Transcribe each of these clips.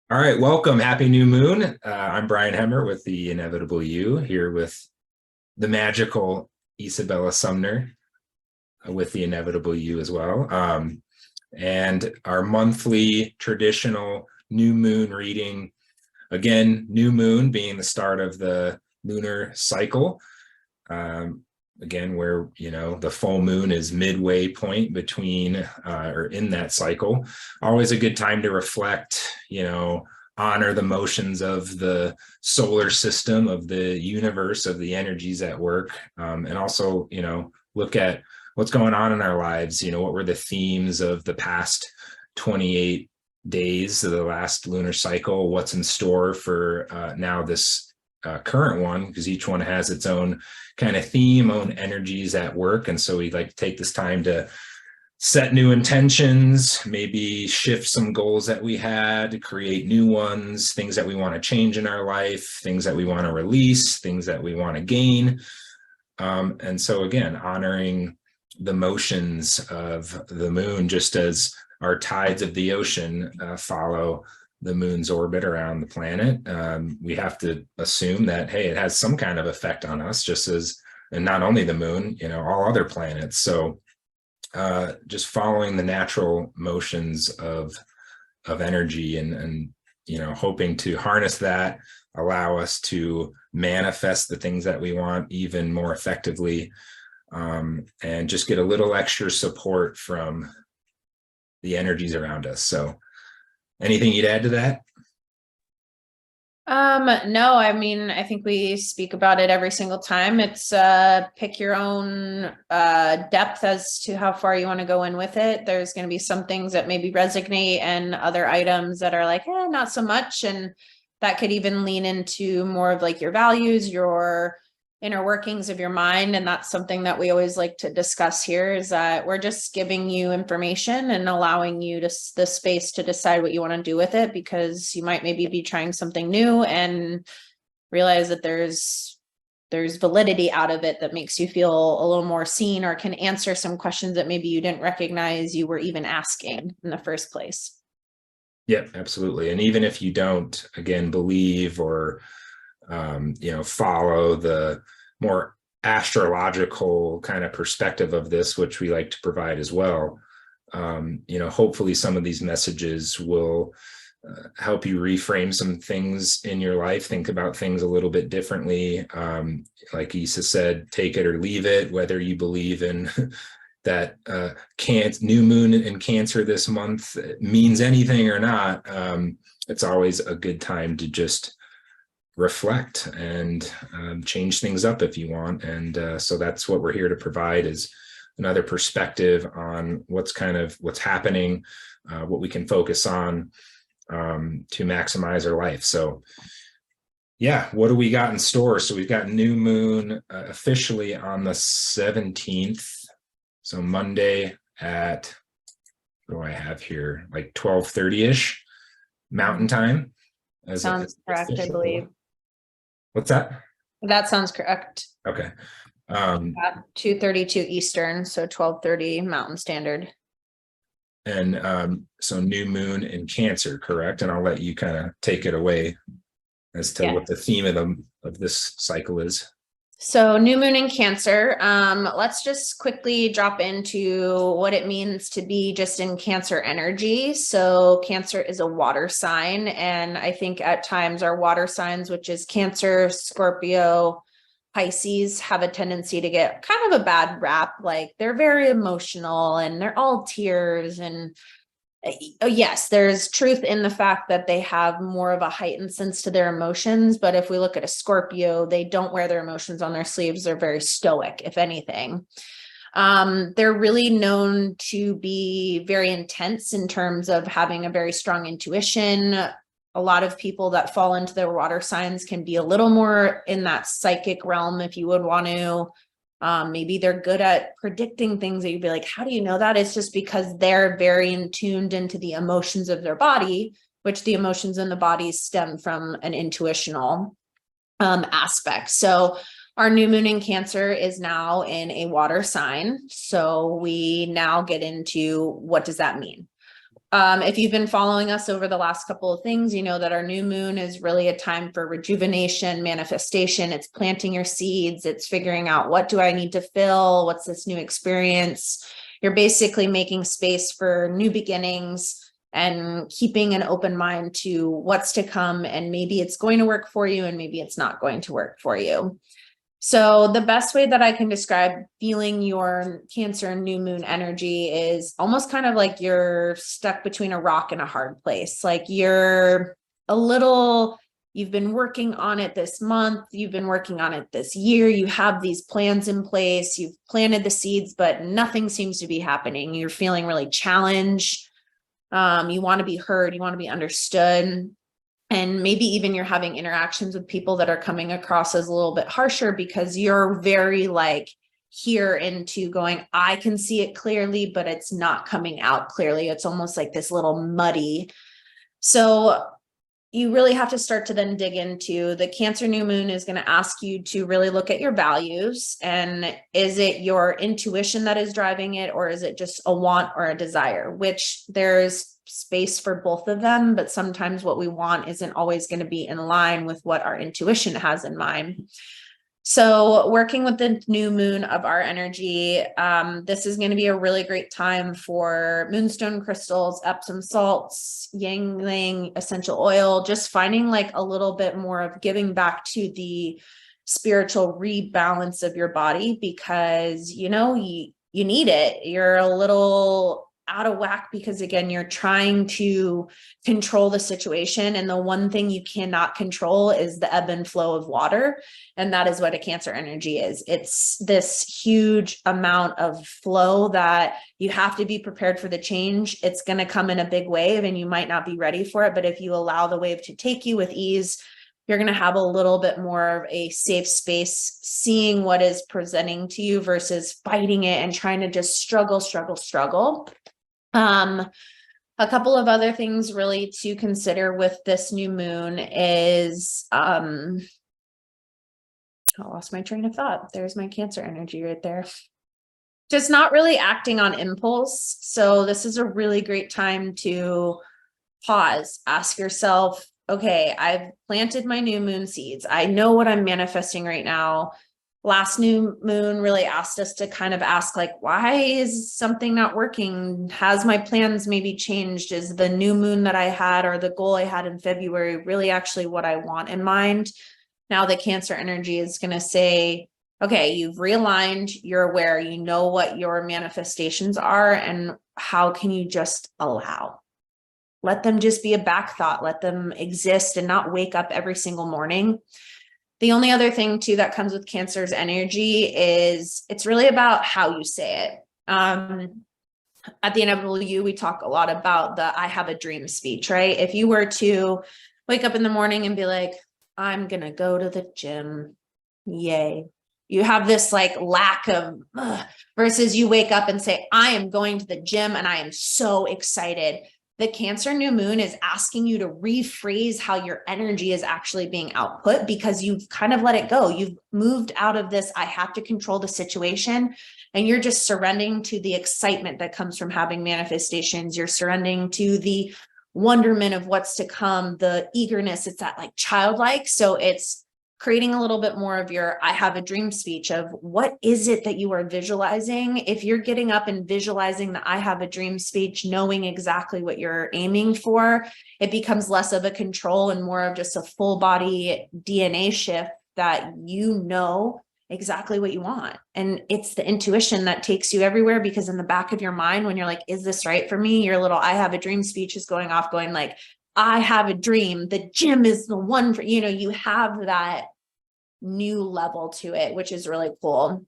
All right, welcome. Happy new moon. I'm Brian Hemmer with the Inevitable You, here with the magical Isabella Sumner with the Inevitable You as well. And our monthly traditional new moon reading. Again, new moon being the start of the lunar cycle. Um, Again, where the full moon is midway point between or in that cycle. Always a good time to reflect, honor the motions of the solar system, of the universe, of the energies at work, and also look at what's going on in our lives. What were the themes of the past 28 days of the last lunar cycle? What's in store for now this current one, because each one has its own kind of theme, own energies at work. And so we'd like to take this time to set new intentions, maybe shift some goals that we had, create new ones, things that we want to change in our life, things that we want to release, things that we want to gain. And so again, honoring the motions of the moon, just as our tides of the ocean follow the moon's orbit around the planet. We have to assume that, hey, it has some kind of effect on us, just as, and not only the moon, all other planets. So just following the natural motions of energy and hoping to harness that, allow us to manifest the things that we want even more effectively, and just get a little extra support from the energies around us. So anything you'd add to that? No, I mean, I think we speak about it every single time. It's pick your own depth as to how far you want to go in with it. There's going to be some things that maybe resonate and other items that are like, not so much. And that could even lean into more of like your values, your inner workings of your mind. And that's something that we always like to discuss here, is that we're just giving you information and allowing you to the space to decide what you want to do with it, because you might maybe be trying something new and realize that there's validity out of it that makes you feel a little more seen, or can answer some questions that maybe you didn't recognize you were even asking in the first place. Yeah, absolutely. And even if you don't, again, believe or follow the more astrological kind of perspective of this, which we like to provide as well. Hopefully some of these messages will help you reframe some things in your life, think about things a little bit differently. Like Isa said, take it or leave it, whether you believe in that new moon in Cancer this month means anything or not. It's always a good time to just reflect and change things up if you want. And so that's what we're here to provide, is another perspective on what's happening, what we can focus on to maximize our life. So yeah, what do we got in store? So we've got new moon officially on the 17th. So Monday at, what do I have here? Like 12:30-ish Mountain Time. Sounds correct, I believe. What's that? That sounds correct. Okay. 2:32 Eastern, so 12:30 Mountain Standard. And so new moon in Cancer, correct? And I'll let you kind of take it away as to what the theme of this cycle is. So new moon in Cancer. Let's just quickly drop into what it means to be just in Cancer energy. So Cancer is a water sign, and I think at times our water signs, which is Cancer, Scorpio, Pisces, have a tendency to get kind of a bad rap. Like they're very emotional and they're all tears, and yes, there's truth in the fact that they have more of a heightened sense to their emotions. But if we look at a Scorpio, they don't wear their emotions on their sleeves. They're very stoic, if anything. They're really known to be very intense in terms of having a very strong intuition. A lot of people that fall into their water signs can be a little more in that psychic realm, if you would want to. Maybe they're good at predicting things that you'd be like, how do you know that? It's just because they're very tuned into the emotions of their body, which the emotions in the body stem from an intuitional aspect. So our new moon in Cancer is now in a water sign. So we now get into, what does that mean? If you've been following us over the last couple of things, you know that our new moon is really a time for rejuvenation, manifestation. It's planting your seeds. It's figuring out, what do I need to fill? What's this new experience? You're basically making space for new beginnings and keeping an open mind to what's to come. And maybe it's going to work for you and maybe it's not going to work for you. So the best way that I can describe feeling your Cancer new moon energy is almost kind of like you're stuck between a rock and a hard place. Like you've been working on it this month, you've been working on it this year, you have these plans in place, you've planted the seeds, but nothing seems to be happening. You're feeling really challenged. You want to be heard, you want to be understood. And maybe even you're having interactions with people that are coming across as a little bit harsher because you're very like here into going, I can see it clearly, but it's not coming out clearly. It's almost like this little muddy. So you really have to start to then dig into the Cancer new moon is going to ask you to really look at your values. And is it your intuition that is driving it, or is it just a want or a desire? Which there's space for both of them, but sometimes what we want isn't always going to be in line with what our intuition has in mind. So working with the new moon of our energy, this is going to be a really great time for moonstone crystals, Epsom salts, Yangling essential oil, just finding like a little bit more of giving back to the spiritual rebalance of your body, because you need it. You're a little out of whack because again, you're trying to control the situation. And the one thing you cannot control is the ebb and flow of water. And that is what a Cancer energy is. It's this huge amount of flow that you have to be prepared for the change. It's going to come in a big wave and you might not be ready for it. But if you allow the wave to take you with ease, you're going to have a little bit more of a safe space, seeing what is presenting to you versus fighting it and trying to just struggle. A couple of other things really to consider with this new moon is, I lost my train of thought. There's my Cancer energy right there. Just not really acting on impulse. So this is a really great time to pause, ask yourself, okay, I've planted my new moon seeds. I know what I'm manifesting right now. Last new moon really asked us to kind of ask, like, why is something not working? Has my plans maybe changed? Is the new moon that I had or the goal I had in February really actually what I want in mind? Now the Cancer energy is going to say, okay, you've realigned, you're aware, you know what your manifestations are, and how can you just allow? Let them just be a back thought, let them exist and not wake up every single morning. The only other thing too that comes with Cancer's energy is it's really about how you say it. At the Inevitable You, we talk a lot about the I have a dream speech, right? If you were to wake up in the morning and be like, I'm going to go to the gym, yay. You have this like lack of versus you wake up and say, I am going to the gym and I am so excited. The Cancer new moon is asking you to rephrase how your energy is actually being output because you've kind of let it go. You've moved out of this, I have to control the situation, and you're just surrendering to the excitement that comes from having manifestations. You're surrendering to the wonderment of what's to come, the eagerness. It's that like childlike. So it's creating a little bit more of your I have a dream speech of what is it that you are visualizing. If you're getting up and visualizing the I have a dream speech, knowing exactly what you're aiming for, it becomes less of a control and more of just a full body DNA shift that you know exactly what you want. And it's the intuition that takes you everywhere, because in the back of your mind, when you're like, is this right for me? Your little I have a dream speech is going off going like, I have a dream. The gym is the one for, you have that new level to it, which is really cool.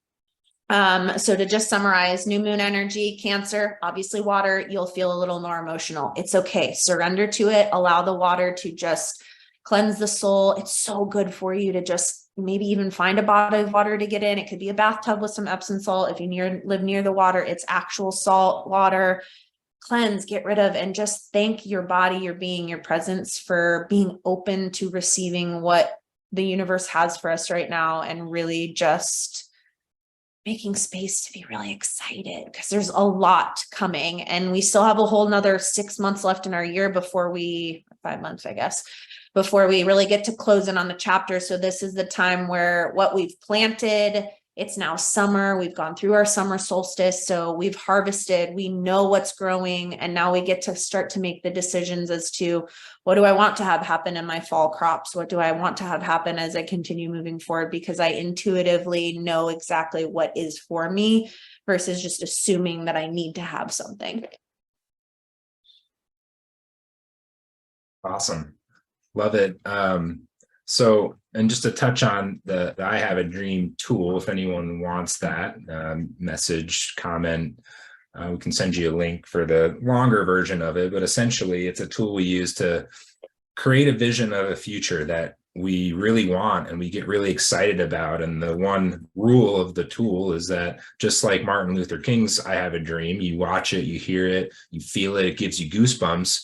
So to just summarize, new moon energy, Cancer, obviously water, you'll feel a little more emotional. It's okay. Surrender to it. Allow the water to just cleanse the soul. It's so good for you to just maybe even find a bottle of water to get in. It could be a bathtub with some Epsom salt. If you live near the water, it's actual salt water. Cleanse, get rid of, and just thank your body, your being, your presence for being open to receiving what the universe has for us right now, and really just making space to be really excited because there's a lot coming, and we still have a whole nother 6 months left in our year before 5 months, I guess, before we really get to close in on the chapter. So this is the time where what we've planted, it's now summer. We've gone through our summer solstice. So we've harvested, we know what's growing. And now we get to start to make the decisions as to what do I want to have happen in my fall crops? What do I want to have happen as I continue moving forward? Because I intuitively know exactly what is for me versus just assuming that I need to have something. Awesome. Love it. So, and just to touch on the I Have a Dream tool, if anyone wants that, message, comment, we can send you a link for the longer version of it. But essentially, it's a tool we use to create a vision of a future that we really want and we get really excited about. And the one rule of the tool is that, just like Martin Luther King's I Have a Dream, you watch it, you hear it, you feel it, it gives you goosebumps.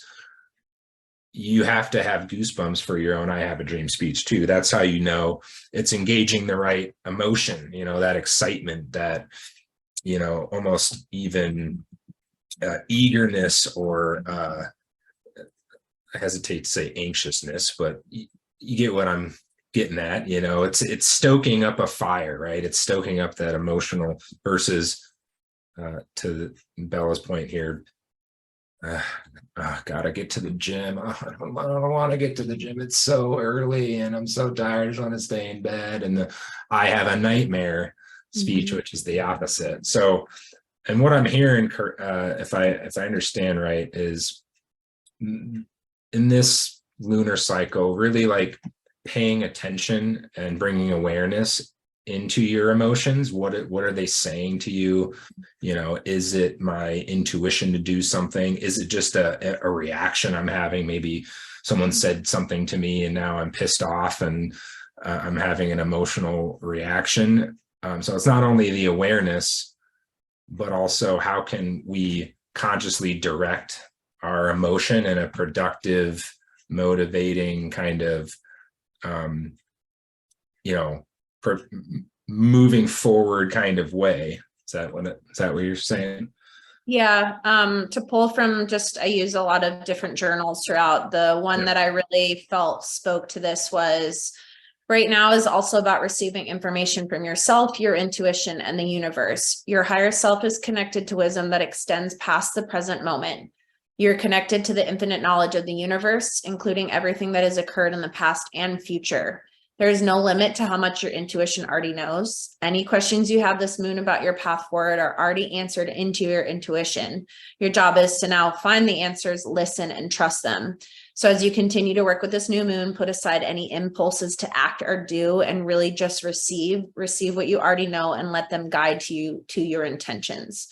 You have to have goosebumps for your own I Have a Dream speech too. That's how you know it's engaging the right emotion, that excitement, that, almost even eagerness, or I hesitate to say anxiousness, but you get what I'm getting at. It's stoking up a fire, right? It's stoking up that emotional versus to Bella's point here. Gotta get to the gym. I don't want to get to the gym. It's so early and I'm so tired. I just want to stay in bed. And I have a nightmare speech, which is the opposite. So, and what I'm hearing, if I understand right, is in this lunar cycle, really like paying attention and bringing awareness into your emotions. What are they saying to you? Is it my intuition to do something? Is it just a reaction I'm having? Maybe someone said something to me and now I'm pissed off and I'm having an emotional reaction. So it's not only the awareness, but also how can we consciously direct our emotion in a productive, motivating kind of, moving forward kind of way. Is that what you're saying? Yeah. To pull from I use a lot of different journals throughout. The one that I really felt spoke to this was, right now is also about receiving information from yourself, your intuition, and the universe. Your higher self is connected to wisdom that extends past the present moment. You're connected to the infinite knowledge of the universe, including everything that has occurred in the past and future. There is no limit to how much your intuition already knows. Any questions you have this moon about your path forward are already answered into your intuition. Your job is to now find the answers, listen, and trust them. So as you continue to work with this new moon, put aside any impulses to act or do, and really just receive what you already know and let them guide you to your intentions.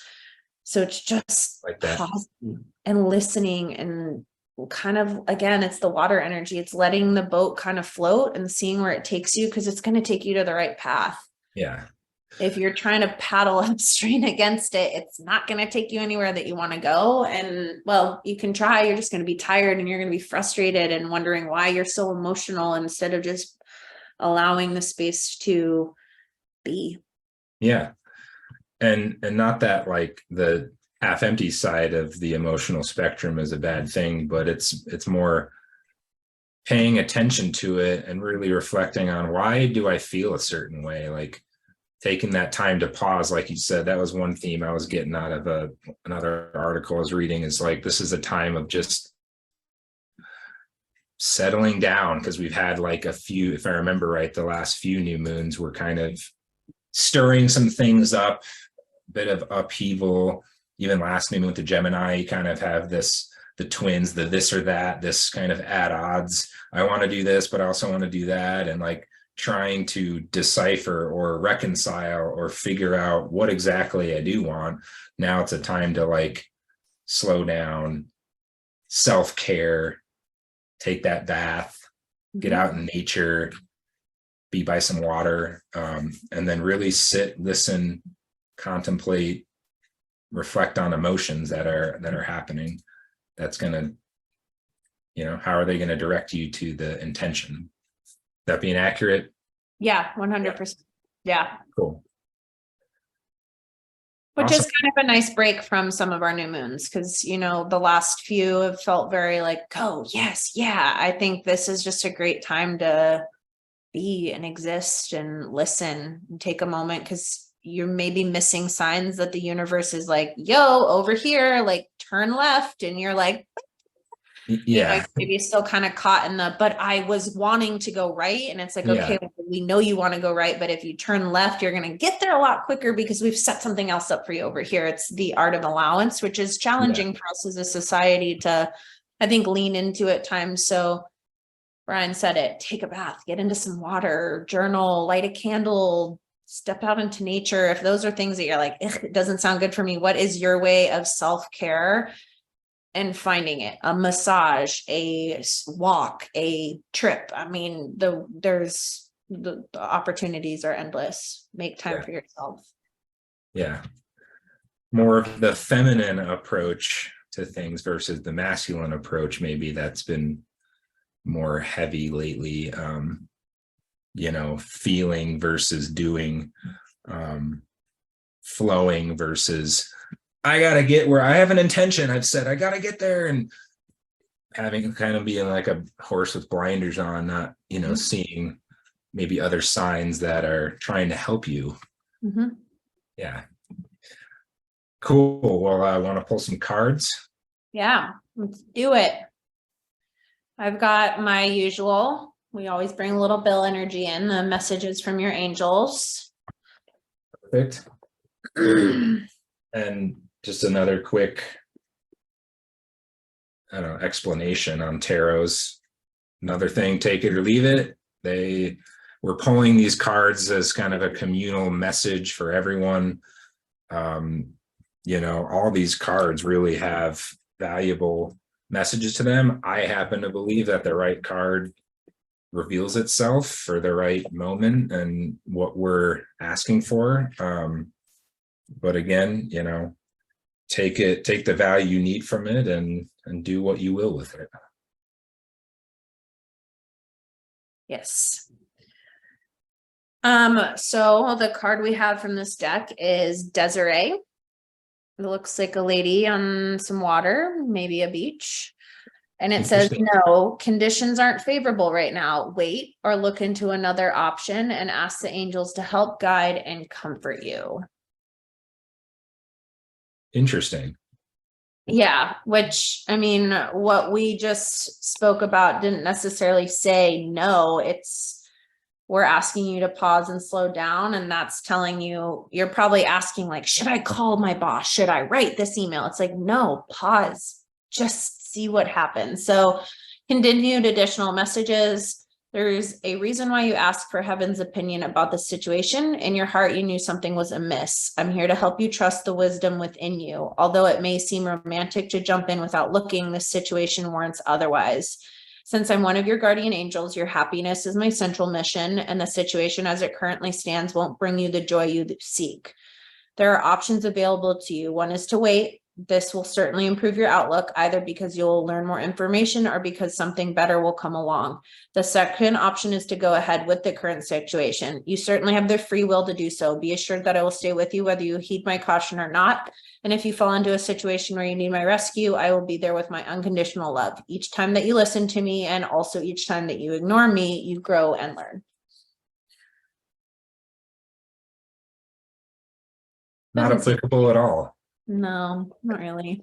So it's just like that. Pausing and listening, and kind of, again, it's the water energy. It's letting the boat kind of float and seeing where it takes you, because it's going to take you to the right path. Yeah. If you're trying to paddle upstream against it, it's not going to take you anywhere that you want to go. And well, you can try, you're just going to be tired and you're going to be frustrated and wondering why you're so emotional instead of just allowing the space to be. Yeah. And not that like the half empty side of the emotional spectrum is a bad thing, but it's more paying attention to it and really reflecting on, why do I feel a certain way? Like taking that time to pause, like you said, that was one theme I was getting out of another article I was reading, is like, this is a time of just settling down, because we've had like a few, if I remember right, the last few new moons were kind of stirring some things up, a bit of upheaval. Even last new moon with the Gemini, you kind of have the twins, the this or that, this kind of at odds. I want to do this, but I also want to do that. And like trying to decipher or reconcile or figure out what exactly I do want. Now it's a time to like slow down, self-care, take that bath, get out in nature, be by some water, and then really sit, listen, contemplate, reflect on emotions that are happening. That's going to, how are they going to direct you to the intention? That being accurate? Yeah, 100%. Yeah. Cool. Which Awesome. is kind of a nice break from some of our new moons because, you know, the last few have felt very like, oh, yes, yeah. I think this is just a great time to be and exist and listen and take a moment because you're maybe missing signs that the universe is like, yo, over here, like turn left. And you're like, you know, Yeah. maybe still kind of caught in the, but I was wanting to go right. And it's like, Yeah. okay, we know you want to go right, but if you turn left, you're going to get there a lot quicker because we've set something else up for you over here. It's the art of allowance, which is challenging for us as a society to, I think, lean into at times. So Brian said it, take a bath, get into some water, journal, light a candle, step out into nature. If those are things that you're like, it doesn't sound good for me, what is your way of self-care? And finding it, a massage, a walk, a trip. I mean, the opportunities are endless. Make time Yeah. for yourself. Yeah. More of the feminine approach to things versus the masculine approach. Maybe that's been more heavy lately. You know, feeling versus doing, flowing versus I gotta get where I have an intention. I've said I gotta get there, and having kind of being like a horse with blinders on, not, you know, seeing maybe other signs that are trying to help you. Mm-hmm. Yeah. Cool. Well, I want to pull some cards. Yeah, let's do it. I've got my usual. We always bring a little Bill energy in, the messages from your angels. Perfect. And just another quick, I don't know, explanation on tarots. Another thing, take it or leave it. We're pulling these cards as kind of a communal message for everyone. You know, all these cards really have valuable messages to them. I happen to believe that the right card reveals itself for the right moment and what we're asking for. But again, you know, take the value you need from it and do what you will with it. Yes. So the card we have from this deck is Desiree. It looks like a lady on some water, maybe a beach. And it says, no, conditions aren't favorable right now. Wait or look into another option and ask the angels to help guide and comfort you. Interesting. Yeah, which I mean, what we just spoke about didn't necessarily say no. It's we're asking you to pause and slow down. And that's telling you, you're probably asking, like, should I call my boss? Should I write this email? It's like, no, pause, just see what happens. So continued additional messages. There's a reason why you ask for heaven's opinion about the situation. In your heart, you knew something was amiss. I'm here to help you trust the wisdom within you. Although it may seem romantic to jump in without looking, this situation warrants otherwise. Since I'm one of your guardian angels, your happiness is my central mission, and the situation as it currently stands won't bring you the joy you seek. There are options available to you. One is to wait. This will certainly improve your outlook, either because you'll learn more information or because something better will come along. The second option is to go ahead with the current situation. You certainly have the free will to do so. Be assured that I will stay with you whether you heed my caution or not. And if you fall into a situation where you need my rescue, I will be there with my unconditional love. Each time that you listen to me, and also each time that you ignore me, you grow and learn. Not applicable at all. No, not really.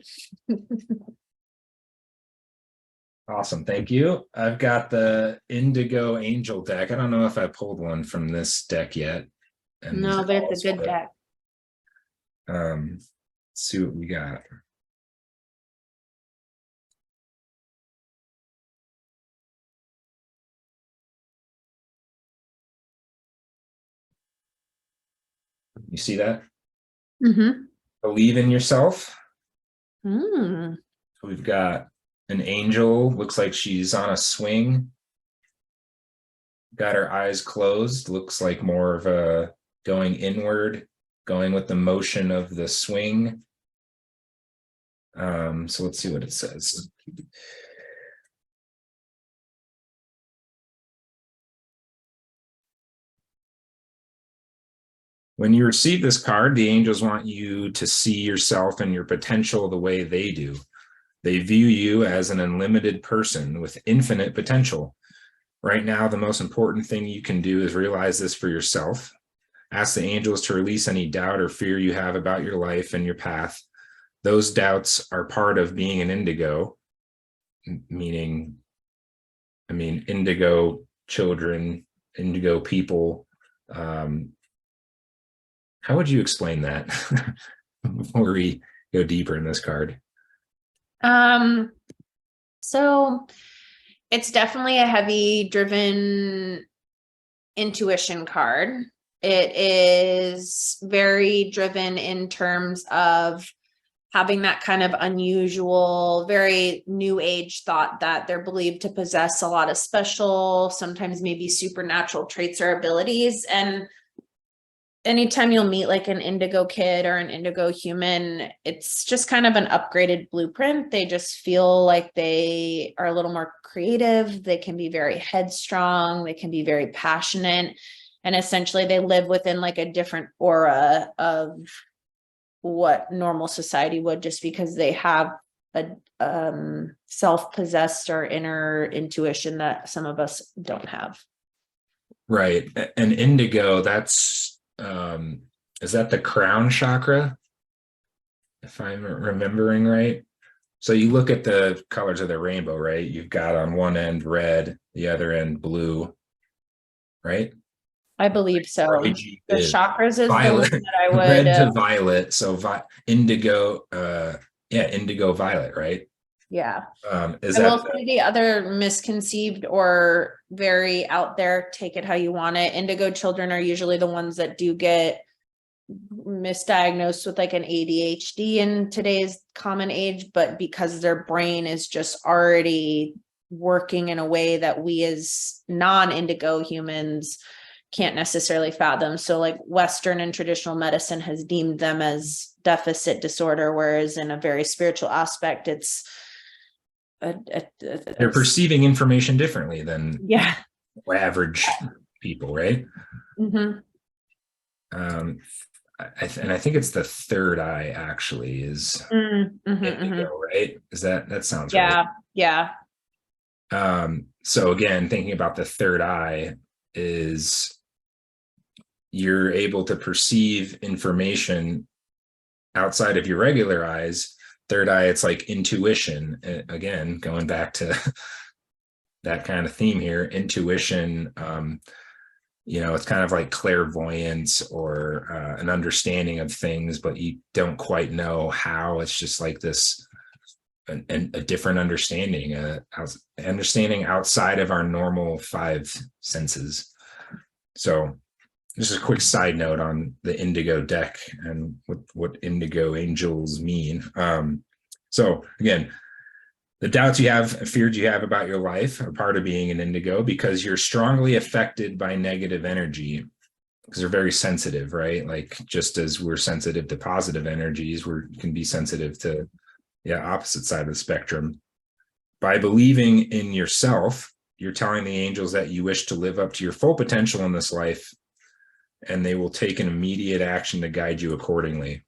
Awesome. Thank you. I've got the Indigo Angel deck. I don't know if I pulled one from this deck yet. And no, but it's a good deck. Let's see what we got. You see that? Mm-hmm. Believe in yourself. Mm. We've got an angel, looks like she's on a swing. Got her eyes closed, looks like more of a going inward, going with the motion of the swing. So let's see what it says. When you receive this card, the angels want you to see yourself and your potential the way they do. They view you as an unlimited person with infinite potential. Right now, the most important thing you can do is realize this for yourself. Ask the angels to release any doubt or fear you have about your life and your path. Those doubts are part of being an indigo, meaning, indigo children, indigo people. How would you explain that before we go deeper in this card? So it's definitely a heavy driven intuition card. It is very driven in terms of having that kind of unusual, very new age thought that they're believed to possess a lot of special, sometimes maybe supernatural traits or abilities. And anytime you'll meet like an indigo kid or an indigo human, it's just kind of an upgraded blueprint. They just feel like they are a little more creative. They can be very headstrong. They can be very passionate. And essentially they live within like a different aura of what normal society would, just because they have a self-possessed or inner intuition that some of us don't have. Right. And indigo, that's is that the crown chakra, if I'm remembering right? So you look at the colors of the rainbow, right? You've got on one end red, the other end blue, right? I believe so. The chakras is violet, the one that I would red to violet. So indigo, indigo violet, right? Yeah. Is I that will say the other misconceived or very out there, take it how you want it. Indigo children are usually the ones that do get misdiagnosed with like an ADHD in today's common age, but because their brain is just already working in a way that we as non-indigo humans can't necessarily fathom. So like Western and traditional medicine has deemed them as deficit disorder, whereas in a very spiritual aspect, it's they're perceiving information differently than average people, right? Mm-hmm. And I think it's the third eye actually is indigo, right? Is that sounds right? Yeah. So again, thinking about the third eye is you're able to perceive information outside of your regular eyes. Third eye, it's like intuition. Again, going back to that kind of theme here, intuition, it's kind of like clairvoyance or an understanding of things, but you don't quite know how. It's just like this, a different understanding, understanding outside of our normal five senses. So just a quick side note on the indigo deck and what indigo angels mean. So again, the doubts you have, fears you have about your life are part of being an indigo because you're strongly affected by negative energy because they're very sensitive, right? Like just as we're sensitive to positive energies, we can be sensitive to the opposite side of the spectrum. By believing in yourself, you're telling the angels that you wish to live up to your full potential in this life, and they will take an immediate action to guide you accordingly.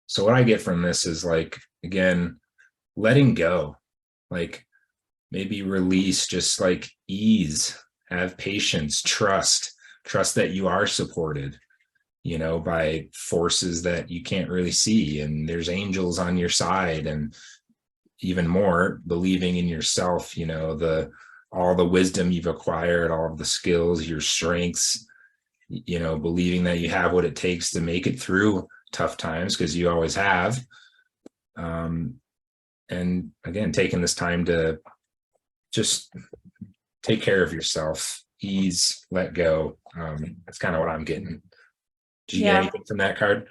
So what I get from this is like, again, letting go, like maybe release, just like ease, have patience, trust that you are supported, by forces that you can't really see. And there's angels on your side, and even more believing in yourself, all the wisdom you've acquired, all of the skills, your strengths, believing that you have what it takes to make it through tough times because you always have. And again, taking this time to just take care of yourself, ease, let go. That's kind of what I'm getting. Did you get anything from that card?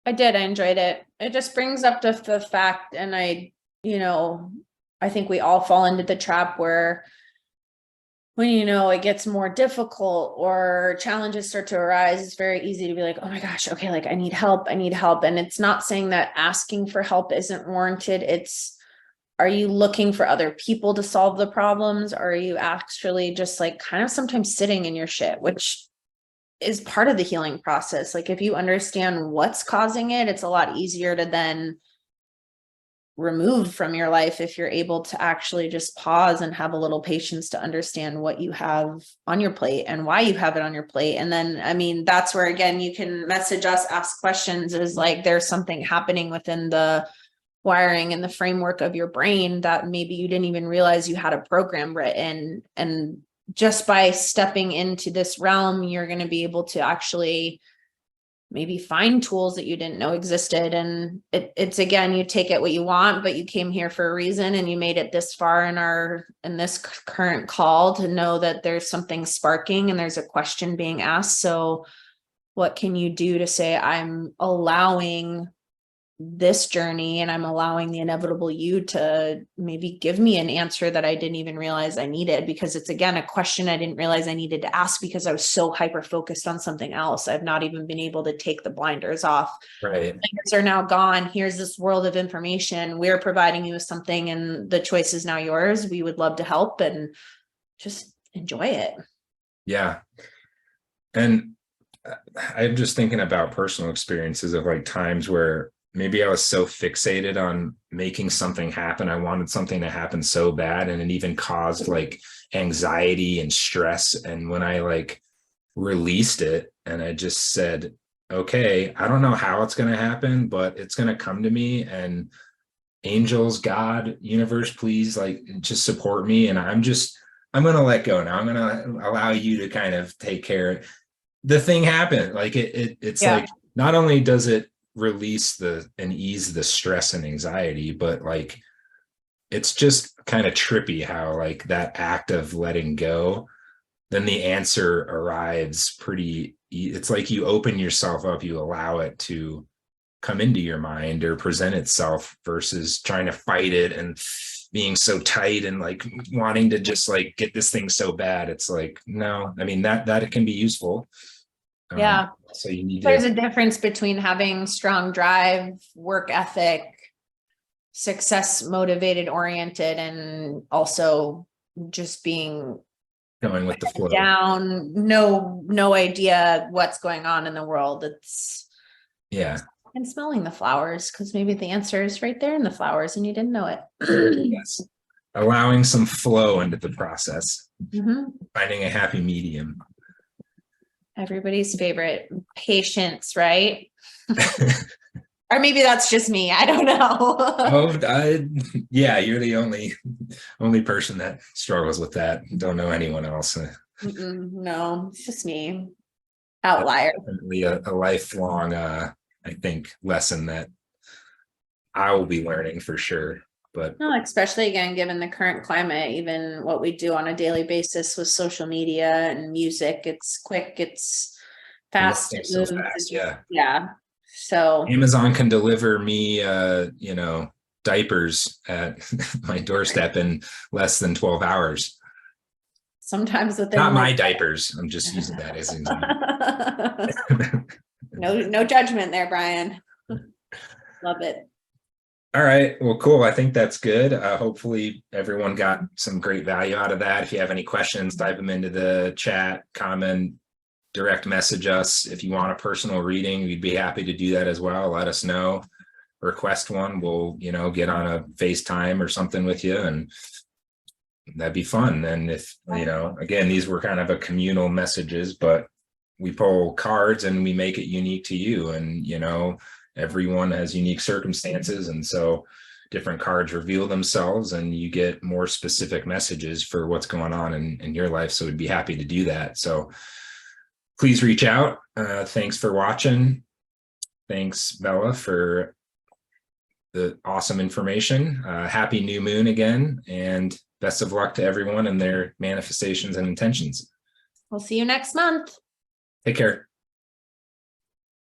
I did. I enjoyed it. It just brings up the fact, and I think we all fall into the trap where when, it gets more difficult or challenges start to arise, it's very easy to be like, oh my gosh, okay, like I need help. And it's not saying that asking for help isn't warranted. It's, are you looking for other people to solve the problems? Or are you actually just like kind of sometimes sitting in your shit, which is part of the healing process. Like if you understand what's causing it, it's a lot easier to then remove from your life if you're able to actually just pause and have a little patience to understand what you have on your plate and why you have it on your plate. And then, I mean, that's where, again, you can message us, ask questions, is like there's something happening within the wiring and the framework of your brain that maybe you didn't even realize you had a program written. And just by stepping into this realm, you're going to be able to actually maybe find tools that you didn't know existed. And it's again, you take it what you want, but you came here for a reason and you made it this far in this current call to know that there's something sparking and there's a question being asked. So what can you do to say, I'm allowing this journey and I'm allowing the inevitable you to maybe give me an answer that I didn't even realize I needed, because it's again a question I didn't realize I needed to ask because I was so hyper focused on something else. I've not even been able to take the blinders off. Right. Blinders are now gone. Here's this world of information. We're providing you with something and the choice is now yours. We would love to help and just enjoy it. Yeah. And I'm just thinking about personal experiences of like times where maybe I was so fixated on making something happen. I wanted something to happen so bad, and it even caused like anxiety and stress. And when I like released it and I just said, okay, I don't know how it's going to happen, but it's going to come to me, and angels, God, universe, please like just support me. And I'm going to let go now. I'm going to allow you to kind of take care. The thing happened. Like it's like, not only does it release and ease the stress and anxiety, but like it's just kind of trippy how like that act of letting go, then the answer arrives it's like you open yourself up, you allow it to come into your mind or present itself versus trying to fight it and being so tight and like wanting to just like get this thing so bad. It's like, no, I mean that it can be useful. Yeah. So you need There's a difference between having strong drive, work ethic, success motivated, oriented, and also just being going with the flow down, no idea what's going on in the world. It's and smelling the flowers, because maybe the answer is right there in the flowers and you didn't know it. Yes. Allowing some flow into the process, finding a happy medium. Everybody's favorite, patience, right? Or maybe that's just me. I don't know. Yeah, you're the only person that struggles with that. Don't know anyone else. No, it's just me. Outlier. Definitely a lifelong, I think, lesson that I will be learning for sure. But no, especially again, given the current climate, even what we do on a daily basis with social media and music, it's quick, it's fast. So fast, yeah. So Amazon can deliver me, diapers at my doorstep in less than 12 hours. Sometimes within not my diapers. I'm just using that as an example. No judgment there, Brian. Love it. All right. Well, cool. I think that's good. Hopefully everyone got some great value out of that. If you have any questions, type them into the chat, comment, direct message us. If you want a personal reading, we'd be happy to do that as well. Let us know. Request one. We'll, get on a FaceTime or something with you, and that'd be fun. And if, again, these were kind of a communal messages, but we pull cards and we make it unique to you. And, everyone has unique circumstances. And so different cards reveal themselves and you get more specific messages for what's going on in your life. So we'd be happy to do that. So please reach out. Thanks for watching. Thanks, Bella, for the awesome information. Happy new moon again, and best of luck to everyone and their manifestations and intentions. We'll see you next month. Take care.